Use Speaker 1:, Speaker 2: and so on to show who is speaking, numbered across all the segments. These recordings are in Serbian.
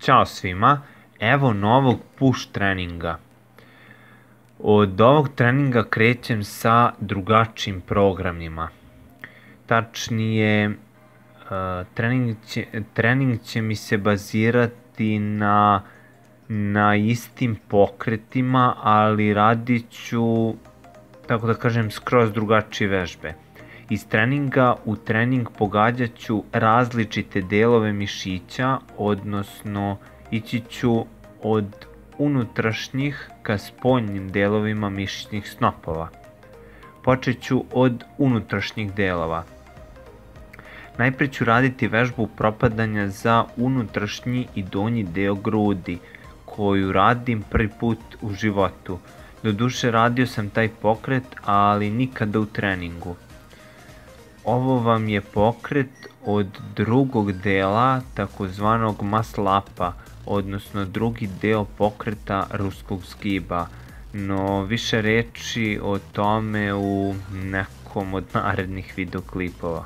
Speaker 1: Ćao svima, evo novog push treninga. Od ovog treninga krećem sa drugačijim programima. Tačnije, trening će mi se bazirati na istim pokretima, ali radit ću, tako da kažem, skroz drugačije vežbe. Iz treninga u trening pogađat ću različite delove mišića, odnosno ići ću od unutrašnjih ka spoljnim delovima mišićnih snopova. Počet ću od unutrašnjih delova. Najprije ću raditi vežbu propadanja za unutrašnji i donji deo grudi, koju radim prvi put u životu. Doduše radio sam taj pokret, ali nikada u treningu. Ovo vam je pokret od drugog dela takozvanog muscle upa, odnosno drugi deo pokreta ruskog zgiba, no više reči o tome u nekom od narednih videoklipova.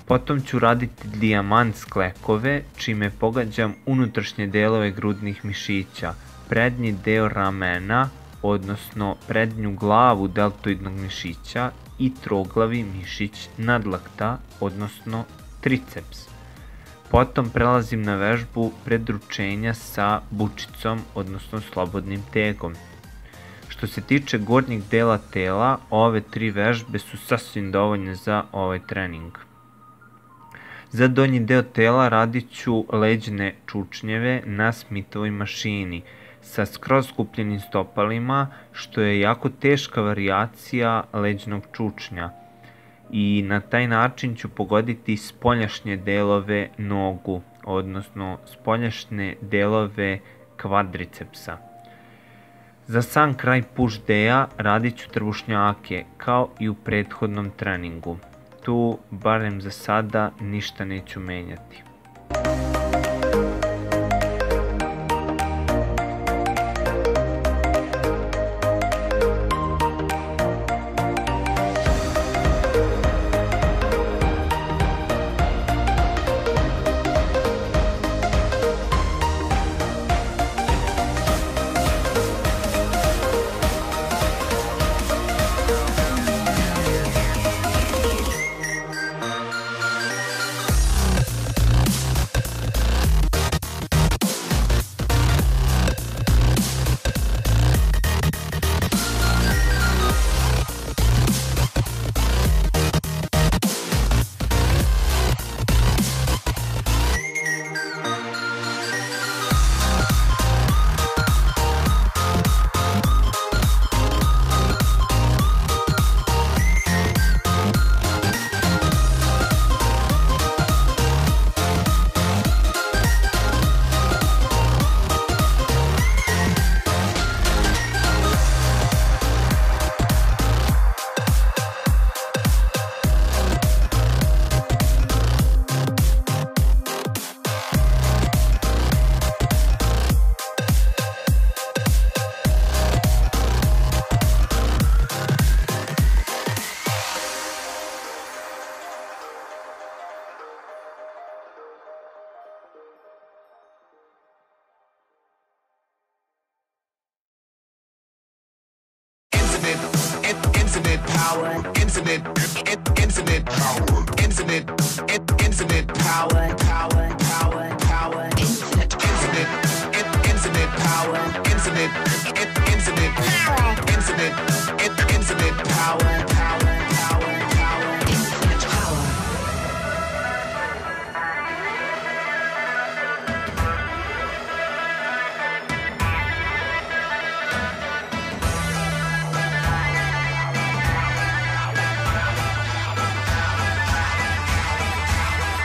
Speaker 1: Potom ću raditi dijamant sklekove, čime pogađam unutrašnje delove grudnih mišića, prednji deo ramena, odnosno prednju glavu deltoidnog mišića i troglavi mišić nadlakta, odnosno triceps. Potom prelazim na vežbu predručenja sa bučicom, odnosno slobodnim tegom. Što se tiče gornjeg dela tela, ove tri vežbe su sasvim dovoljne za ovaj trening. Za donji deo tela radit ću leđne čučnjeve na Smithovoj mašini sa skroz skupljenim stopalima, što je jako teška varijacija leđnog čučnja, i na taj način ću pogoditi spoljašnje delove nogu, odnosno spoljašnje delove kvadricepsa. Za sam kraj push day-a radit ću trbušnjake kao i u prethodnom treningu. Tu, barem za sada, ništa neću menjati. Infinite power, infinite power, infinite power, infinite power, infinite power.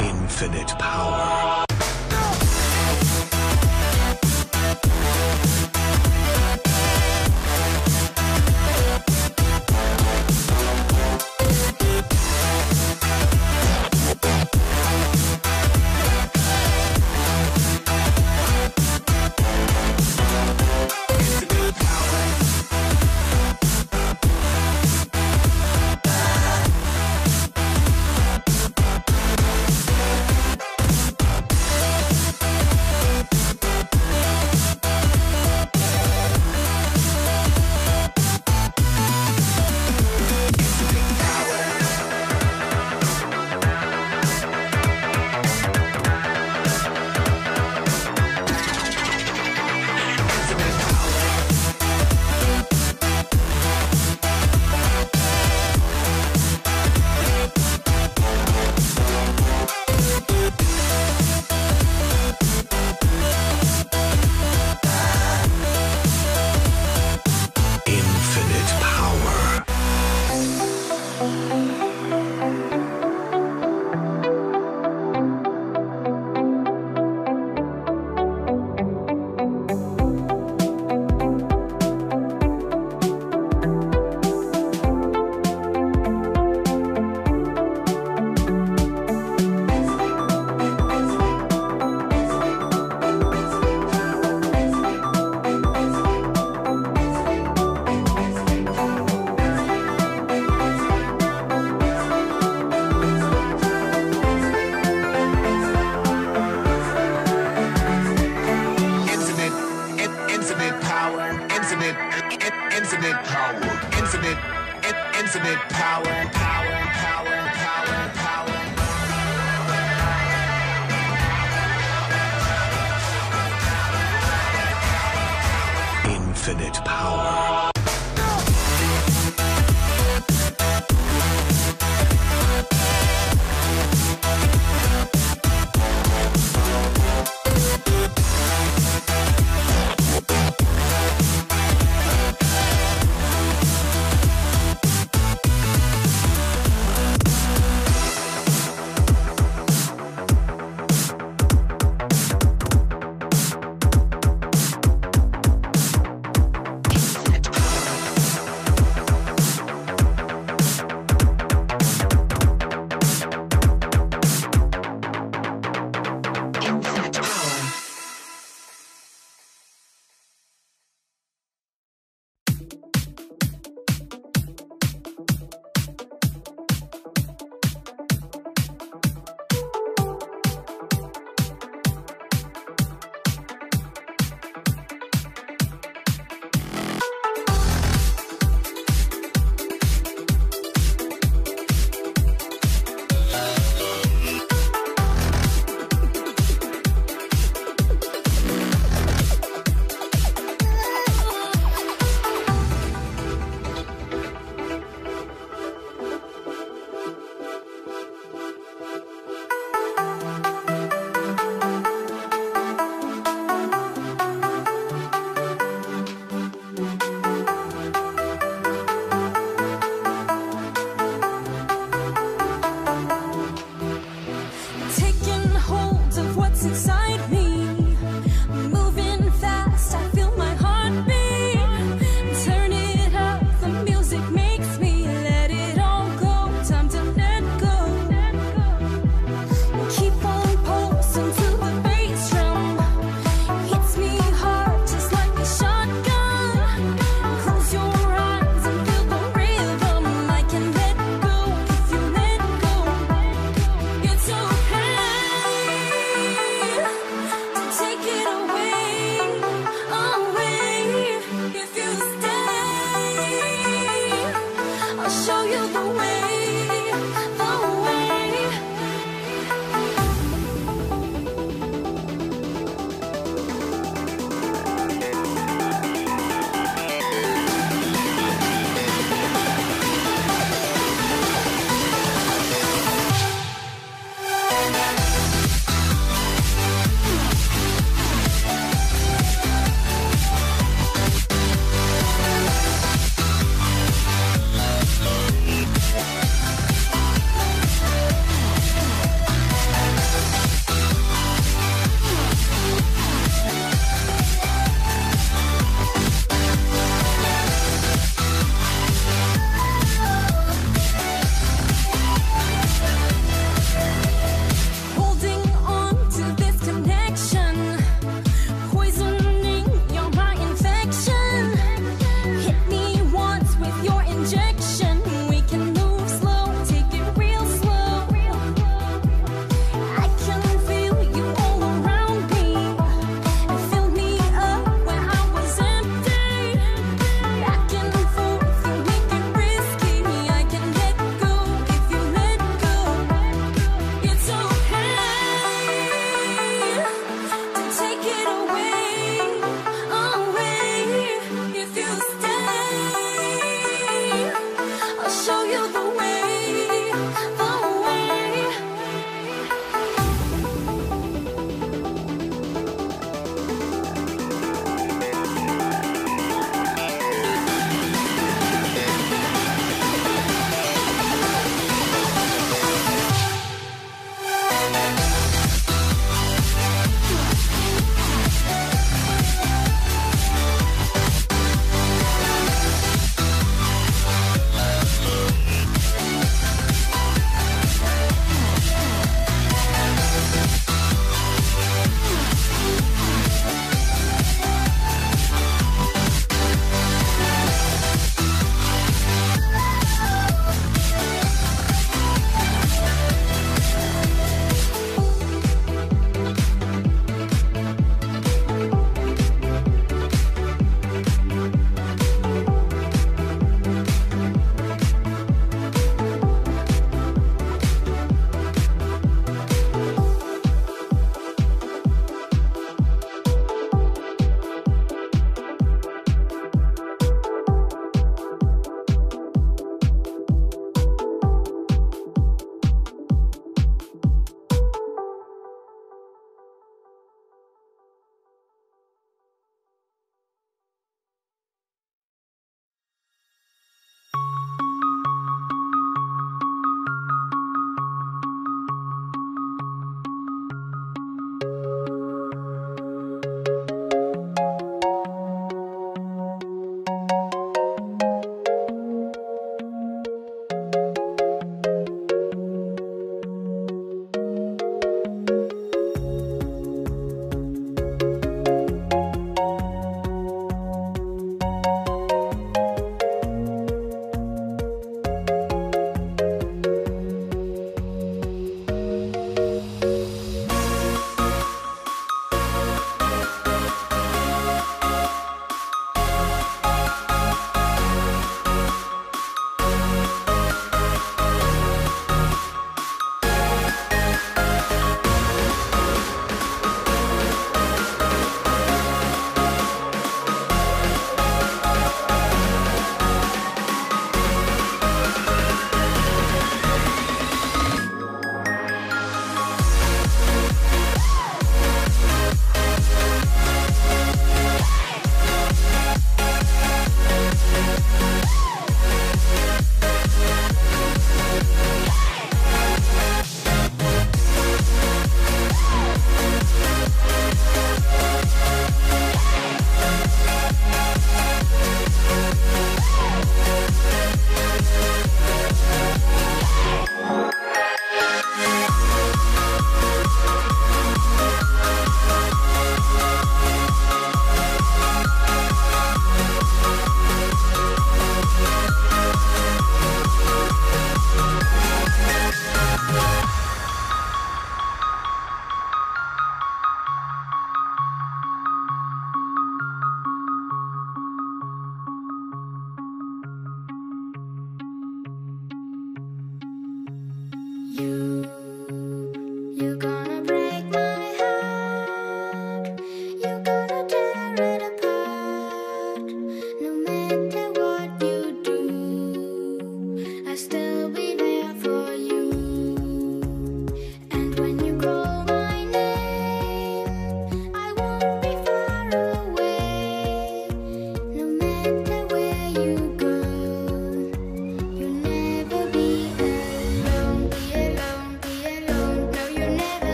Speaker 1: Infinite power.
Speaker 2: Infinite power. Infinite power. Infinite power. Infinite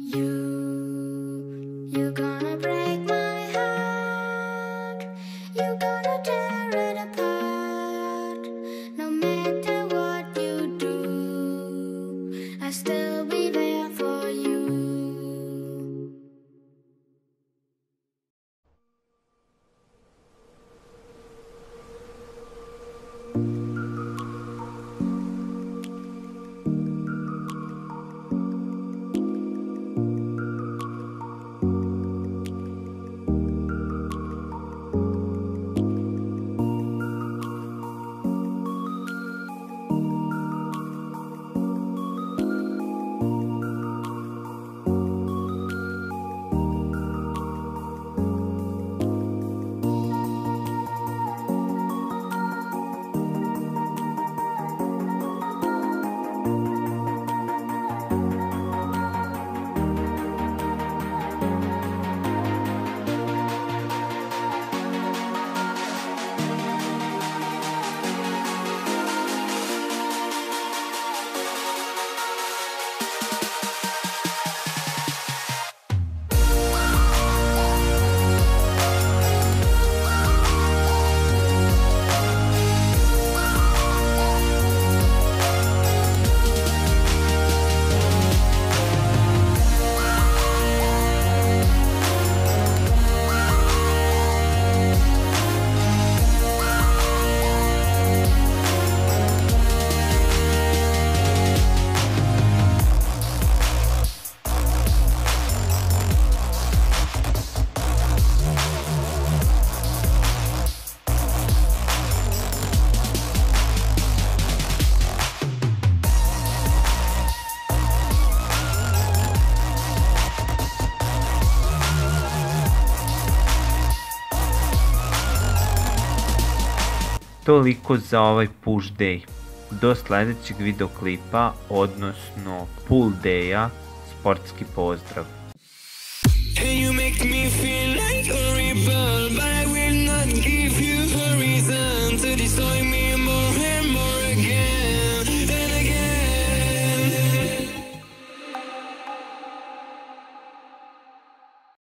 Speaker 3: You're gonna break my heart. You're gonna tear it apart. No matter what you do, I'll still be there for you.
Speaker 1: Toliko za ovaj push day. Do sledećeg videoklipa, odnosno pull daya, sportski pozdrav.
Speaker 4: And you make me feel like a rebel, but